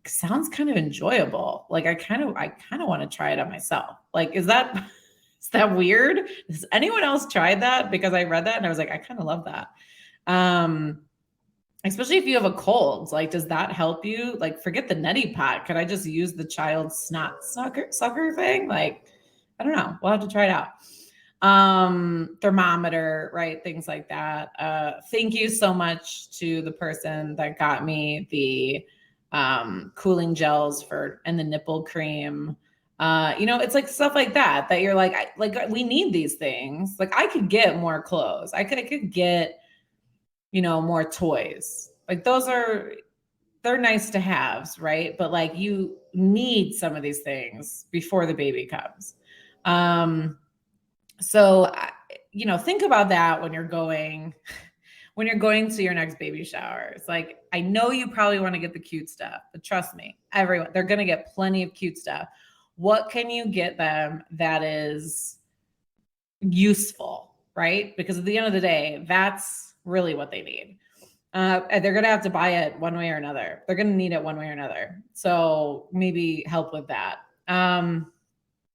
sounds kind of enjoyable. Like I kind of want to try it on myself. Like, is that weird? Has anyone else tried that? Because I read that and I was like, I kind of love that. Especially if you have a cold, like, does that help you? Like, forget the neti pot. Could I just use the child's snot sucker thing? Like, I don't know. We'll have to try it out. Thermometer, right? Things like that. Thank you so much to the person that got me the cooling gels and the nipple cream. It's like stuff like that you're like, we need these things. Like, I could get more clothes. I could get, more toys. Like, they're nice to haves, right? But like, you need some of these things before the baby comes. So, think about that when you're going to your next baby shower. It's like, I know you probably want to get the cute stuff, but trust me, they're going to get plenty of cute stuff. What can you get them that is useful, right? Because at the end of the day, that's really what they need. They're going to have to buy it one way or another. They're going to need it one way or another. So maybe help with that.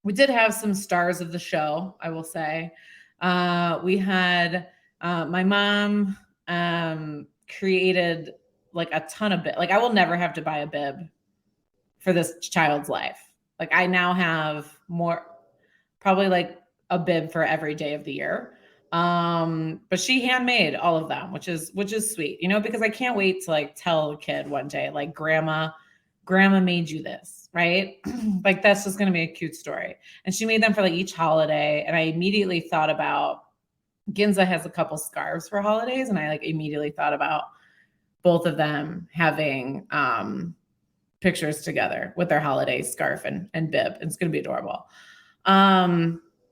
We did have some stars of the show, I will say. We had my mom created like a ton of bib. Like, I will never have to buy a bib for this child's life. Like, I now have probably like a bib for every day of the year. But she handmade all of them, which is sweet, because I can't wait to like tell a kid one day, like, grandma made you this, right? Like, that's just going to be a cute story. And she made them for like each holiday. And I immediately thought about, Ginza has a couple scarves for holidays. And I like immediately thought about both of them having, pictures together with their holiday scarf and bib. It's going to be adorable.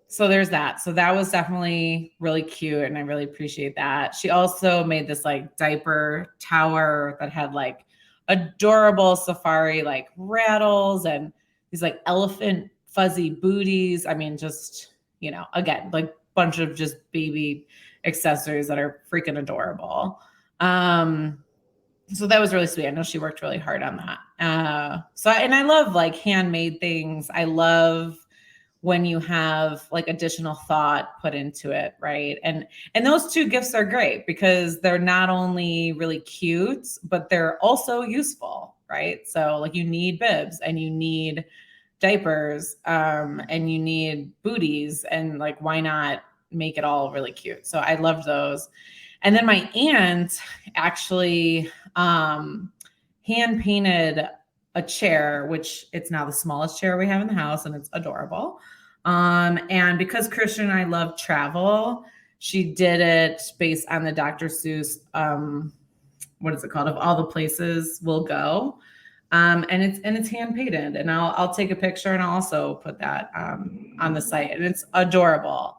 So there's that. So that was definitely really cute. And I really appreciate that. She also made this like diaper tower that had like adorable safari, like rattles and these like elephant fuzzy booties. I mean, just, again, like bunch of just baby accessories that are freaking adorable. So that was really sweet. I know she worked really hard on that. And I love like handmade things. I love when you have like additional thought put into it, right? And those two gifts are great because they're not only really cute, but they're also useful, right? So like, you need bibs and you need diapers, and you need booties, and like, why not make it all really cute? So I loved those. And then my aunt actually hand painted a chair, which it's now the smallest chair we have in the house, and it's adorable. And because Christian and I love travel, she did it based on the Dr. Seuss, what is it called? Of All the Places We'll Go. And it's hand painted, and I'll take a picture and I'll also put that on the site, and it's adorable.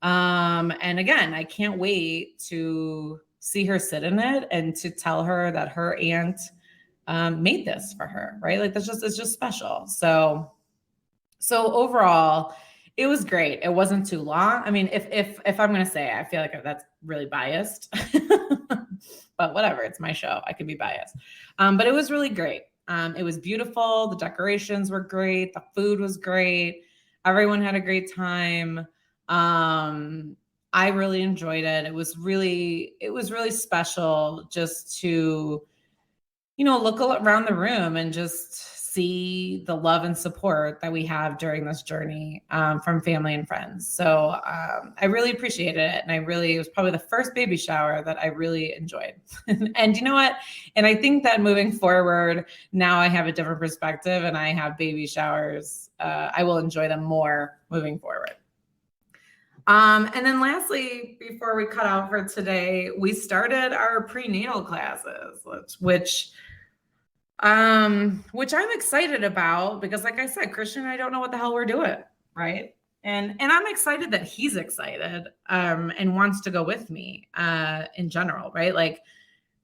And again, I can't wait to see her sit in it and to tell her that her aunt made this for her, right? Like, it's just special. So overall, it was great. It wasn't too long. I mean, if I'm going to say, I feel like that's really biased, but whatever, it's my show. I can be biased. But it was really great. It was beautiful. The decorations were great. The food was great. Everyone had a great time. I really enjoyed it. It was really special just to, look around the room and just see the love and support that we have during this journey from family and friends. So I really appreciated it. And it was probably the first baby shower that I really enjoyed. And you know what? And I think that moving forward, now I have a different perspective and I have baby showers. I will enjoy them more moving forward. And then lastly, before we cut out for today, we started our prenatal classes, which I'm excited about because, like I said, Christian and I don't know what the hell we're doing, right? And I'm excited that he's excited and wants to go with me in general, right? Like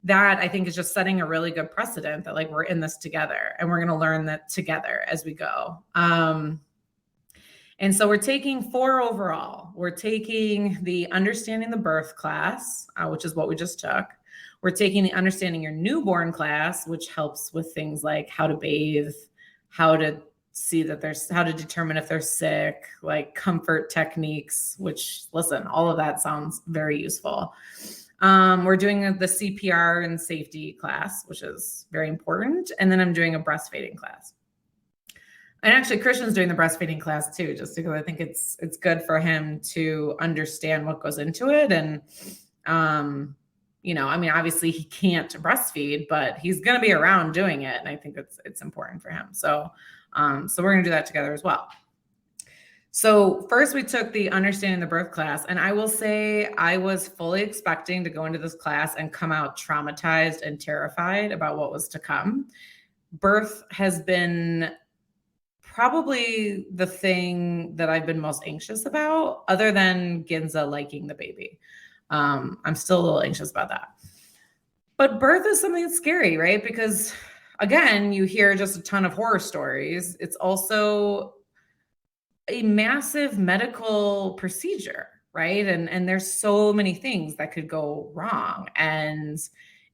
that, I think is just setting a really good precedent that like we're in this together and we're going to learn that together as we go. And so we're taking 4 overall. We're taking the Understanding the Birth class, which is what we just took. We're taking the Understanding Your Newborn class, which helps with things like how to bathe, how to how to determine if they're sick, like comfort techniques, which, listen, all of that sounds very useful. We're doing the CPR and safety class, which is very important. And then I'm doing a breastfeeding class. And actually, Christian's doing the breastfeeding class too, just because I think it's good for him to understand what goes into it. And, obviously he can't breastfeed, but he's going to be around doing it. And I think it's important for him. So we're going to do that together as well. So first we took the Understanding the Birth class, and I will say I was fully expecting to go into this class and come out traumatized and terrified about what was to come. Birth has been probably the thing that I've been most anxious about, other than Ginza liking the baby. I'm still a little anxious about that. But birth is something that's scary, right? Because again, you hear just a ton of horror stories. It's also a massive medical procedure, right? And there's so many things that could go wrong. And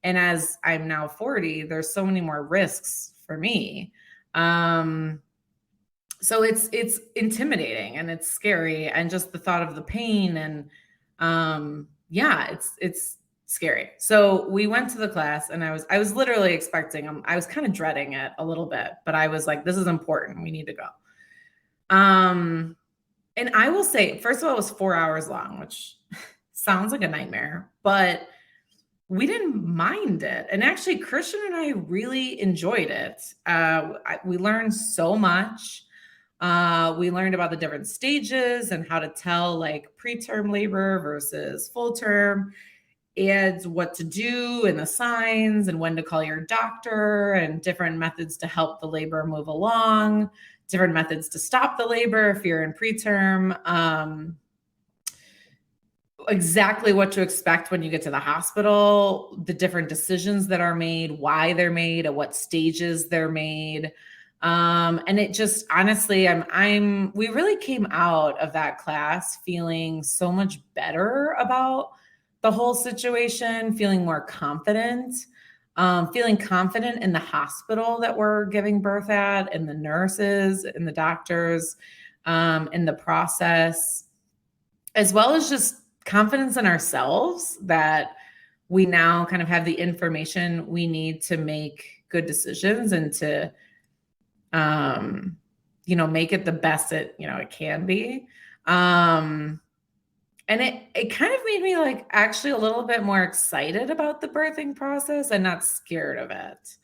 as I'm now 40, there's so many more risks for me. So it's intimidating and it's scary, and just the thought of the pain and it's scary. So we went to the class, and I was literally expecting, I was kind of dreading it a little bit, but I was like, this is important. We need to go. And I will say, first of all, it was 4 hours long, which sounds like a nightmare, but we didn't mind it. And actually, Christian and I really enjoyed it. We learned so much. We learned about the different stages and how to tell like preterm labor versus full term, and what to do and the signs and when to call your doctor, and different methods to help the labor move along, different methods to stop the labor if you're in preterm, exactly what to expect when you get to the hospital, the different decisions that are made, why they're made, at what stages they're made. And it just, honestly, we really came out of that class feeling so much better about the whole situation, feeling more confident, feeling confident in the hospital that we're giving birth at, and the nurses and the doctors, in the process, as well as just confidence in ourselves that we now kind of have the information we need to make good decisions and to make it the best it can be. And it kind of made me like actually a little bit more excited about the birthing process and not scared of it.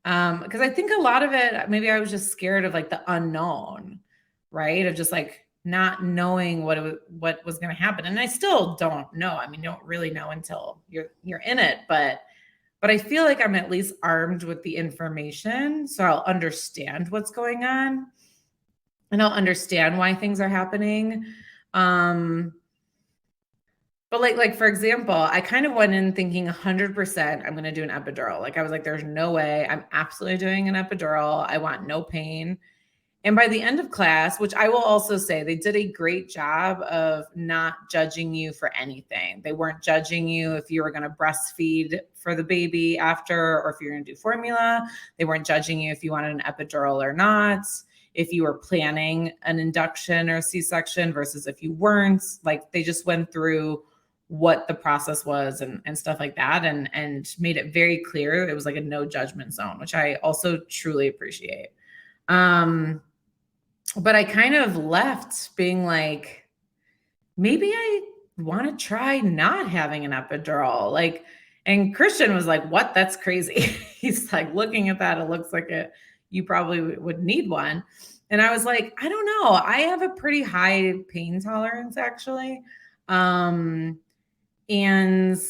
Because I think a lot of it, maybe I was just scared of like the unknown, right? Of just like not knowing what was going to happen. And I still don't know. I mean, you don't really know until you're in it, but I feel like I'm at least armed with the information, so I'll understand what's going on and I'll understand why things are happening. But like for example, I kind of went in thinking 100% I'm going to do an epidural. Like I was like, there's no way. I'm absolutely doing an epidural. I want no pain. And by the end of class, which I will also say, they did a great job of not judging you for anything. They weren't judging you if you were going to breastfeed for the baby after, or if you're going to do formula. They weren't judging you if you wanted an epidural or not. if you were planning an induction or C-section versus if you weren't. Like they just went through what the process was and stuff like that, and made it very clear. It was like a no judgment zone, which I also truly appreciate. But I kind of left being like, maybe I want to try not having an epidural. Like, and Christian was like, what? That's crazy. He's like, looking at that, it looks like you probably would need one. And I was like, I don't know. I have a pretty high pain tolerance actually. And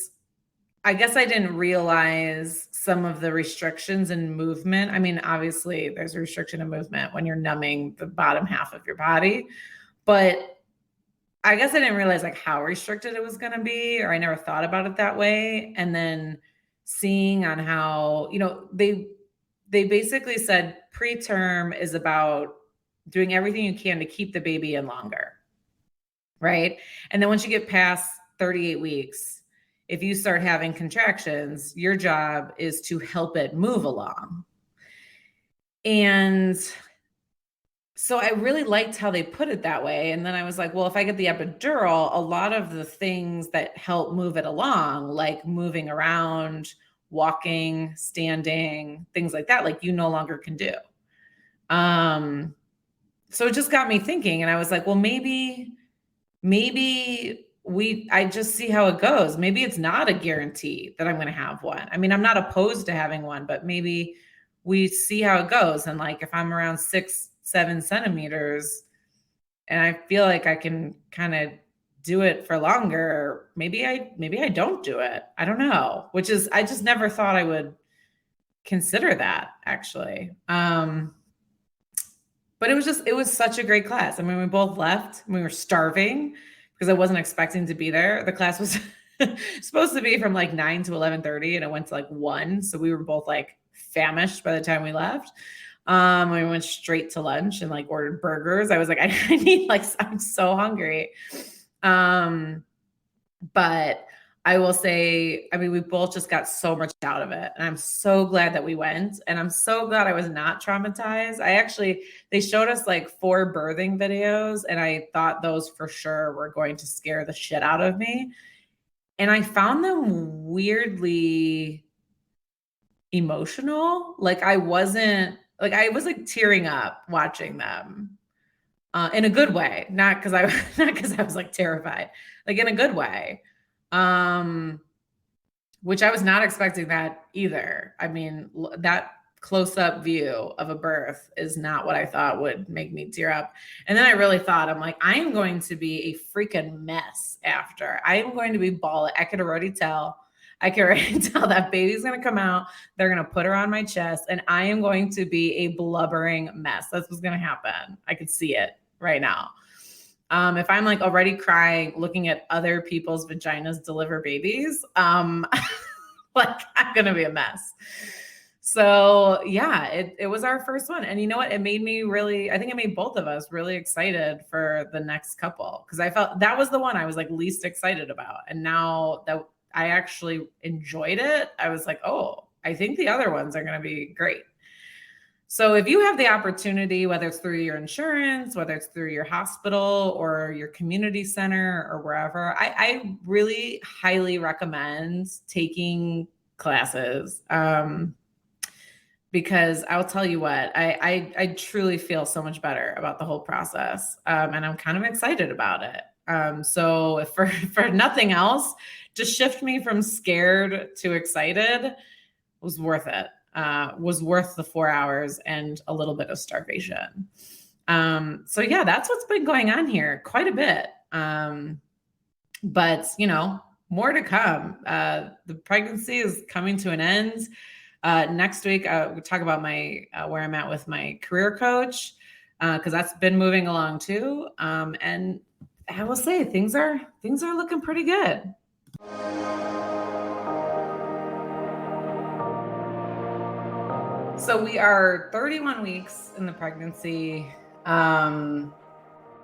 I guess I didn't realize some of the restrictions in movement. I mean, obviously there's a restriction in movement when you're numbing the bottom half of your body, but I guess I didn't realize like how restricted it was going to be, or I never thought about it that way. And then seeing on how, they basically said preterm is about doing everything you can to keep the baby in longer. Right. And then once you get past 38 weeks, if you start having contractions, your job is to help it move along. And so I really liked how they put it that way. And then I was like, well, if I get the epidural, a lot of the things that help move it along, like moving around, walking, standing, things like that, like you no longer can do. So it just got me thinking, and I was like, well, maybe I just see how it goes. Maybe it's not a guarantee that I'm going to have one. I mean, I'm not opposed to having one, but maybe we see how it goes. And like, if I'm around 6-7 centimeters and I feel like I can kind of do it for longer, maybe I don't do it. I don't know, which is, I just never thought I would consider that actually. But it was such a great class. I mean, we both left, we were starving because I wasn't expecting to be there. The class was supposed to be from like 9 to 11:30 and it went to like 1. So we were both like famished by the time we left. We went straight to lunch and like ordered burgers. I was like, I need I'm so hungry. But I will say, I mean, we both just got so much out of it. And I'm so glad that we went. And I'm so glad I was not traumatized. They showed us like 4 birthing videos. And I thought those for sure were going to scare the shit out of me. And I found them weirdly emotional. Like I was like tearing up watching them in a good way. Not because I was like terrified, like in a good way. Which I was not expecting that either. I mean, that close-up view of a birth is not what I thought would make me tear up. And then I really thought, I'm like, I am going to be a freaking mess after. I am going to be bawling. I could already tell that baby's going to come out. They're going to put her on my chest and I am going to be a blubbering mess. That's what's going to happen. I could see it right now. If I'm like already crying, looking at other people's vaginas deliver babies, like I'm going to be a mess. So yeah, it was our first one. And you know what? It made me I think it made both of us really excited for the next couple. Cause I felt that was the one I was like least excited about. And now that I actually enjoyed it, I was like, oh, I think the other ones are going to be great. So if you have the opportunity, whether it's through your insurance, whether it's through your hospital or your community center or wherever, I really highly recommend taking classes. Because I'll tell you what, I truly feel so much better about the whole process. And I'm kind of excited about it. So if for nothing else, just shift me from scared to excited was worth it. Was worth the 4 hours and a little bit of starvation. So yeah, that's what's been going on here, quite a bit. But more to come. The pregnancy is coming to an end. Next week, we'll talk about where I'm at with my career coach, because that's been moving along too. And I will say things are looking pretty good. So we are 31 weeks in the pregnancy.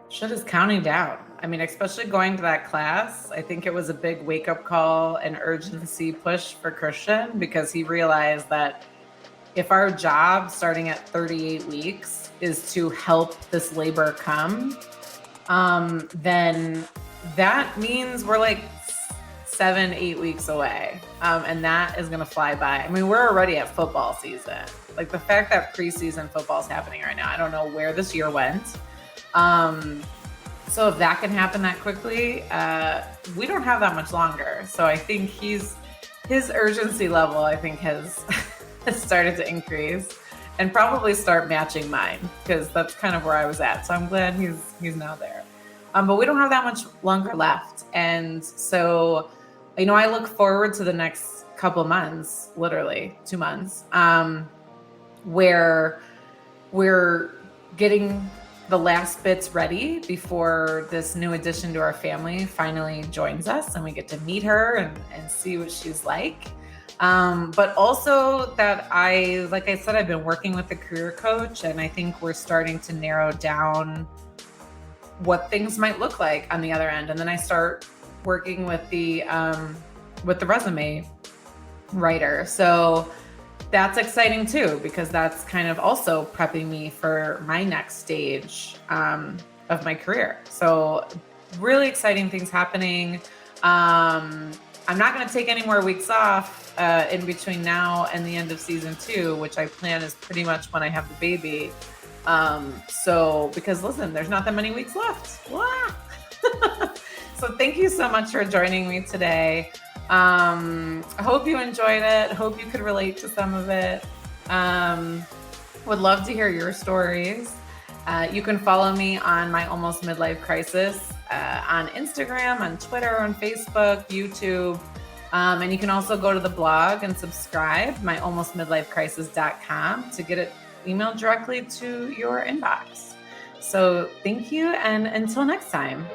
Shit is counting down. I mean, especially going to that class, I think it was a big wake-up call and urgency push for Christian, because he realized that if our job starting at 38 weeks is to help this labor come, then that means we're like 7-8 weeks away. And that is going to fly by. I mean, we're already at football season. Like the fact that preseason football is happening right now, I don't know where this year went. So if that can happen that quickly, we don't have that much longer. So I think his urgency level, I think, has started to increase and probably start matching mine, because that's kind of where I was at. So I'm glad he's now there. But we don't have that much longer left. And so, I look forward to the next couple of months, literally 2 months, where we're getting the last bits ready before this new addition to our family finally joins us and we get to meet her and see what she's like. But also that like I said, I've been working with a career coach, and I think we're starting to narrow down what things might look like on the other end. And then I start working with the resume writer. So that's exciting too, because that's kind of also prepping me for my next stage of my career. So really exciting things happening. I'm not going to take any more weeks off in between now and the end of season 2, which I plan is pretty much when I have the baby. So because listen, there's not that many weeks left. So thank you so much for joining me today. I hope you enjoyed it. Hope you could relate to some of it. Would love to hear your stories. You can follow me on my Almost Midlife Crisis on Instagram, on Twitter, on Facebook, YouTube. And you can also go to the blog and subscribe, myalmostmidlifecrisis.com, to get it emailed directly to your inbox. So thank you, and until next time.